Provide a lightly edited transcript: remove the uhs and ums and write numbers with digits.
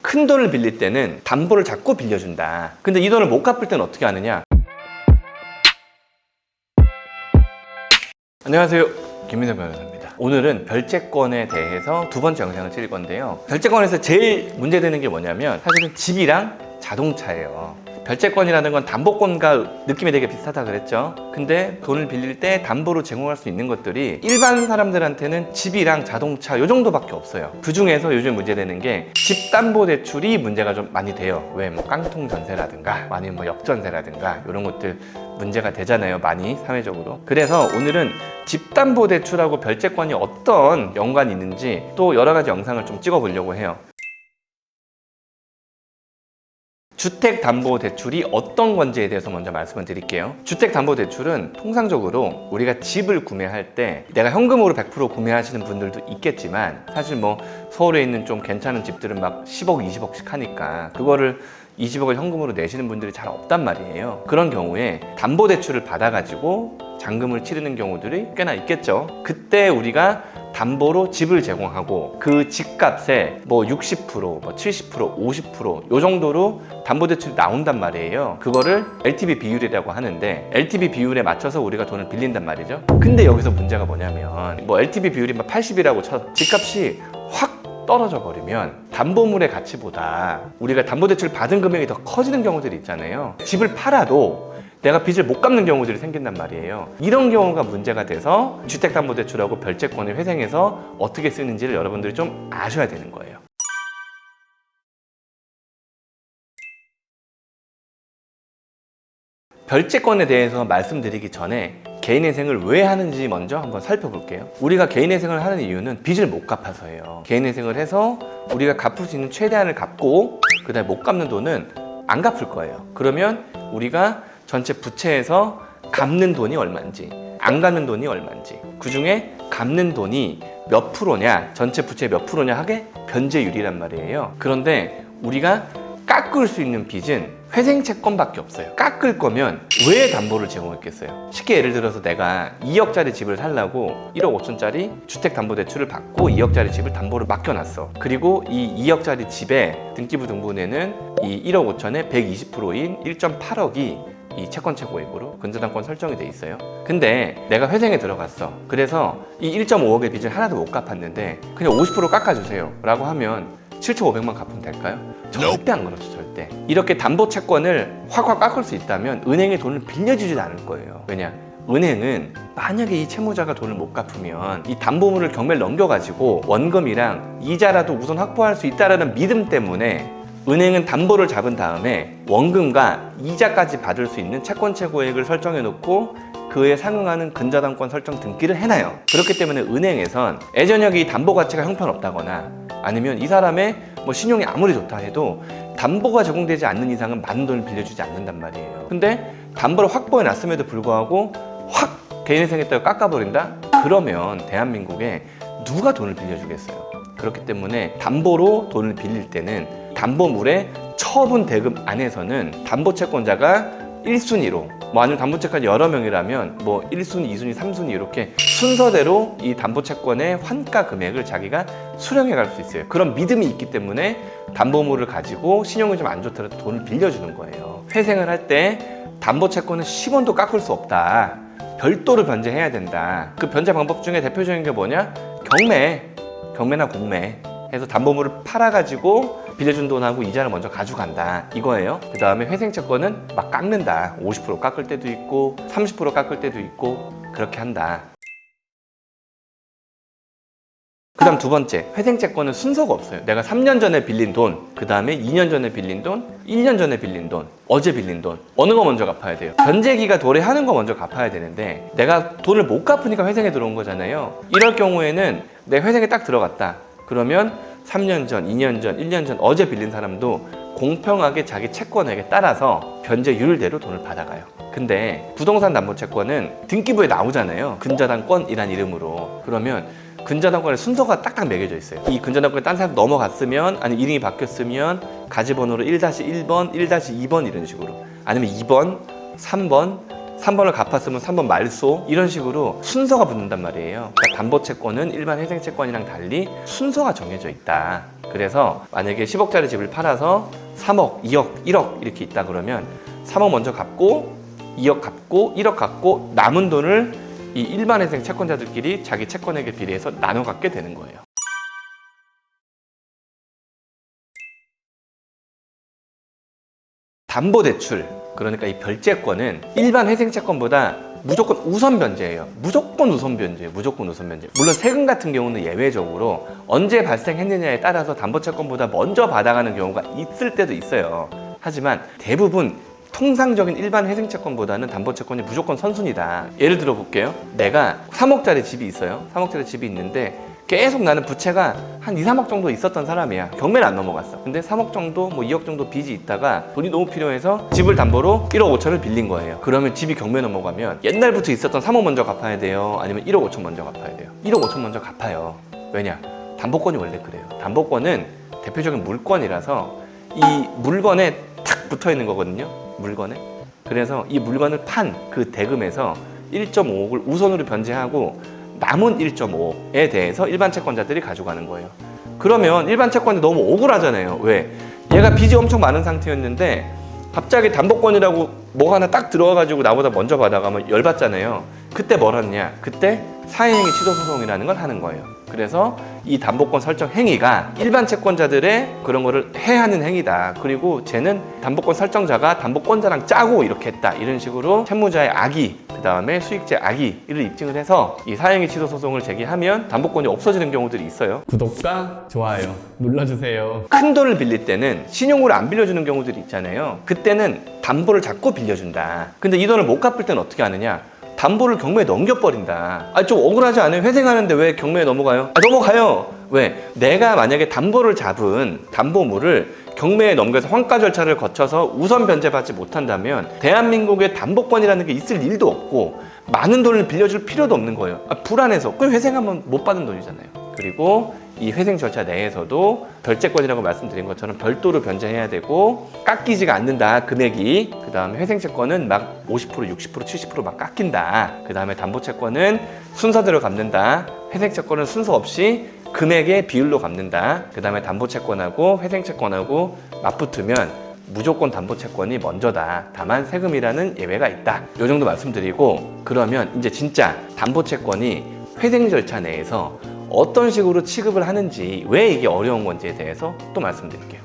큰 돈을 빌릴 때는 담보를 자꾸 빌려준다. 근데 이 돈을 못 갚을 때는 어떻게 하느냐? 안녕하세요, 김민석 변호사입니다. 오늘은 별채권에 대해서 두 번째 영상을 찍을 건데요. 별채권에서 제일 문제되는 게 뭐냐면 사실은 집이랑 자동차예요. 별채권이라는 건 담보권과 느낌이 되게 비슷하다 그랬죠. 근데 돈을 빌릴 때 담보로 제공할 수 있는 것들이 일반 사람들한테는 집이랑 자동차 요 정도밖에 없어요. 그 중에서 요즘 문제되는 게 집담보대출이 문제가 좀 많이 돼요. 왜 뭐 깡통 전세라든가 아니면 뭐 역전세라든가 이런 것들 문제가 되잖아요, 많이 사회적으로. 그래서 오늘은 집담보대출하고 별채권이 어떤 연관이 있는지 또 여러 가지 영상을 좀 찍어보려고 해요. 주택담보대출이 어떤 건지에 대해서 먼저 말씀을 드릴게요. 주택담보대출은 통상적으로 우리가 집을 구매할 때 내가 현금으로 100% 구매하시는 분들도 있겠지만 사실 뭐 서울에 있는 좀 괜찮은 집들은 막 10억, 20억씩 하니까 그거를 20억을 현금으로 내시는 분들이 잘 없단 말이에요. 그런 경우에 담보대출을 받아가지고 잔금을 치르는 경우들이 꽤나 있겠죠. 그때 우리가 담보로 집을 제공하고 그 집값에 뭐 60%, 뭐 70%, 50% 요 정도로 담보대출이 나온단 말이에요. 그거를 LTV 비율이라고 하는데 LTV 비율에 맞춰서 우리가 돈을 빌린단 말이죠. 근데 여기서 문제가 뭐냐면 뭐 LTV 비율이 막 80이라고 쳐 집값이 확 떨어져 버리면 담보물의 가치보다 우리가 담보대출 받은 금액이 더 커지는 경우들이 있잖아요. 집을 팔아도 내가 빚을 못 갚는 경우들이 생긴단 말이에요. 이런 경우가 문제가 돼서 주택담보대출하고 별채권을 회생해서 어떻게 쓰는지를 여러분들이 좀 아셔야 되는 거예요. 별채권에 대해서 말씀드리기 전에 개인회생을 왜 하는지 먼저 한번 살펴볼게요. 우리가 개인회생을 하는 이유는 빚을 못 갚아서예요. 개인회생을 해서 우리가 갚을 수 있는 최대한을 갚고 그 다음에 못 갚는 돈은 안 갚을 거예요. 그러면 우리가 전체 부채에서 갚는 돈이 얼마인지 안 갚는 돈이 얼마인지 그 중에 갚는 돈이 몇 프로냐 전체 부채 몇 프로냐 하게 변제율이란 말이에요. 그런데 우리가 깎을 수 있는 빚은 회생채권밖에 없어요. 깎을 거면 왜 담보를 제공했겠어요? 쉽게 예를 들어서 내가 2억짜리 집을 살려고 1억 5천짜리 주택담보대출을 받고 2억짜리 집을 담보로 맡겨놨어. 그리고 이 2억짜리 집의 등기부 등본에는 이 1억 5천에 120%인 1.8억이 이 채권 최고액으로 근저당권 설정이 돼 있어요. 근데 내가 회생에 들어갔어. 그래서 이 1.5억의 빚을 하나도 못 갚았는데 그냥 50% 깎아주세요 라고 하면 7,500만 갚으면 될까요? 절대 안 그렇죠, 절대. 이렇게 담보 채권을 확확 깎을 수 있다면 은행에 돈을 빌려주지 않을 거예요. 왜냐? 은행은 만약에 이 채무자가 돈을 못 갚으면 이 담보물을 경매를 넘겨가지고 원금이랑 이자라도 우선 확보할 수 있다는 믿음 때문에 은행은 담보를 잡은 다음에 원금과 이자까지 받을 수 있는 채권 최고액을 설정해 놓고 그에 상응하는 근저당권 설정 등기를 해놔요. 그렇기 때문에 은행에선 예전역이 담보 가치가 형편없다거나 아니면 이 사람의 뭐 신용이 아무리 좋다 해도 담보가 제공되지 않는 이상은 많은 돈을 빌려주지 않는단 말이에요. 근데 담보를 확보해 놨음에도 불구하고 확 개인회생했다고 깎아버린다? 그러면 대한민국에 누가 돈을 빌려주겠어요? 그렇기 때문에 담보로 돈을 빌릴 때는 담보물의 처분 대금 안에서는 담보채권자가 1순위로 뭐 아니면 담보채권이 여러 명이라면 뭐 1순위, 2순위, 3순위 이렇게 순서대로 이 담보채권의 환가 금액을 자기가 수령해 갈 수 있어요. 그런 믿음이 있기 때문에 담보물을 가지고 신용이 좀 안 좋더라도 돈을 빌려주는 거예요. 회생을 할 때 담보채권은 10원도 깎을 수 없다. 별도로 변제해야 된다. 그 변제 방법 중에 대표적인 게 뭐냐? 경매나 공매 해서 담보물을 팔아가지고 빌려준 돈하고 이자를 먼저 가져간다 이거예요. 그 다음에 회생채권은 막 깎는다. 50% 깎을 때도 있고 30% 깎을 때도 있고 그렇게 한다. 그 다음 두 번째, 회생채권은 순서가 없어요. 내가 3년 전에 빌린 돈, 그 다음에 2년 전에 빌린 돈, 1년 전에 빌린 돈, 어제 빌린 돈 어느 거 먼저 갚아야 돼요? 변제기가 도래하는 거 먼저 갚아야 되는데 내가 돈을 못 갚으니까 회생에 들어온 거잖아요. 이럴 경우에는 내 회생에 딱 들어갔다. 그러면 3년 전, 2년 전, 1년 전 어제 빌린 사람도 공평하게 자기 채권액에 따라서 변제율대로 돈을 받아가요. 근데 부동산 담보채권은 등기부에 나오잖아요. 근저당권이란 이름으로. 그러면 근저당권의 순서가 딱딱 매겨져 있어요. 이 근저당권이 딴 사람 넘어갔으면 아니 이름이 바뀌었으면 가지번호로 1-1번, 1-2번 이런 식으로 아니면 2번, 3번을 갚았으면 3번 말소 이런 식으로 순서가 붙는단 말이에요. 그러니까 담보채권은 일반 회생채권이랑 달리 순서가 정해져 있다. 그래서 만약에 10억짜리 집을 팔아서 3억, 2억, 1억 이렇게 있다 그러면 3억 먼저 갚고 2억 갚고 1억 갚고 남은 돈을 이 일반회생 채권자들끼리 자기 채권액에 비례해서 나눠 갖게 되는 거예요. 담보대출, 그러니까 이 별채권은 일반 회생채권보다 무조건 우선 변제예요. 무조건 우선 변제예요. 무조건 우선 변제. 물론 세금 같은 경우는 예외적으로 언제 발생했느냐에 따라서 담보채권보다 먼저 받아가는 경우가 있을 때도 있어요. 하지만 대부분 통상적인 일반 회생채권보다는 담보채권이 무조건 선순위다. 예를 들어 볼게요. 내가 3억짜리 집이 있어요. 3억짜리 집이 있는데 계속 나는 부채가 한 2, 3억 정도 있었던 사람이야. 경매를 안 넘어갔어. 근데 3억 정도, 뭐 2억 정도 빚이 있다가 돈이 너무 필요해서 집을 담보로 1억 5천을 빌린 거예요. 그러면 집이 경매 넘어가면 옛날부터 있었던 3억 먼저 갚아야 돼요? 아니면 1억 5천 먼저 갚아야 돼요? 1억 5천 먼저 갚아요. 왜냐? 담보권이 원래 그래요. 담보권은 대표적인 물건이라서 이 물건에 탁 붙어 있는 거거든요. 물건에. 그래서 이 물건을 판 그 대금에서 1.5억을 우선으로 변제하고 남은 1.5에 대해서 일반 채권자들이 가져가는 거예요. 그러면 일반 채권자 너무 억울하잖아요. 왜? 얘가 빚이 엄청 많은 상태였는데 갑자기 담보권이라고 뭐 하나 딱 들어와가지고 나보다 먼저 받아가면 열받잖아요. 그때 뭘 하느냐? 그때 사행위 취소소송이라는 걸 하는 거예요. 그래서 이 담보권 설정 행위가 일반 채권자들의 그런 거를 해하는 행위다. 그리고 쟤는 담보권 설정자가 담보권자랑 짜고 이렇게 했다. 이런 식으로 채무자의 악의, 그 다음에 수익자의 악의를 입증을 해서 이 사행위 취소소송을 제기하면 담보권이 없어지는 경우들이 있어요. 구독과 좋아요 눌러주세요. 큰 돈을 빌릴 때는 신용으로 안 빌려주는 경우들이 있잖아요. 그때는 담보를 잡고 빌려준다. 근데 이 돈을 못 갚을 때는 어떻게 하느냐? 담보를 경매에 넘겨버린다. 좀 억울하지 않아요? 회생하는데 왜 경매에 넘어가요? 넘어가요. 왜? 내가 만약에 담보를 잡은 담보물을 경매에 넘겨서 환가 절차를 거쳐서 우선 변제받지 못한다면 대한민국에 담보권이라는 게 있을 일도 없고 많은 돈을 빌려줄 필요도 없는 거예요. 불안해서. 그럼 회생하면 못 받은 돈이잖아요. 그리고 이 회생 절차 내에서도 별채권이라고 말씀드린 것처럼 별도로 변제해야 되고 깎이지가 않는다. 금액이. 그 다음에 회생채권은 막 50%, 60%, 70% 막 깎인다. 그 다음에 담보채권은 순서대로 갚는다. 회생채권은 순서 없이 금액의 비율로 갚는다. 그 다음에 담보채권하고 회생채권하고 맞붙으면 무조건 담보채권이 먼저다. 다만 세금이라는 예외가 있다. 이 정도 말씀드리고, 그러면 이제 진짜 담보채권이 회생 절차 내에서 어떤 식으로 취급을 하는지, 왜 이게 어려운 건지에 대해서 또 말씀드릴게요.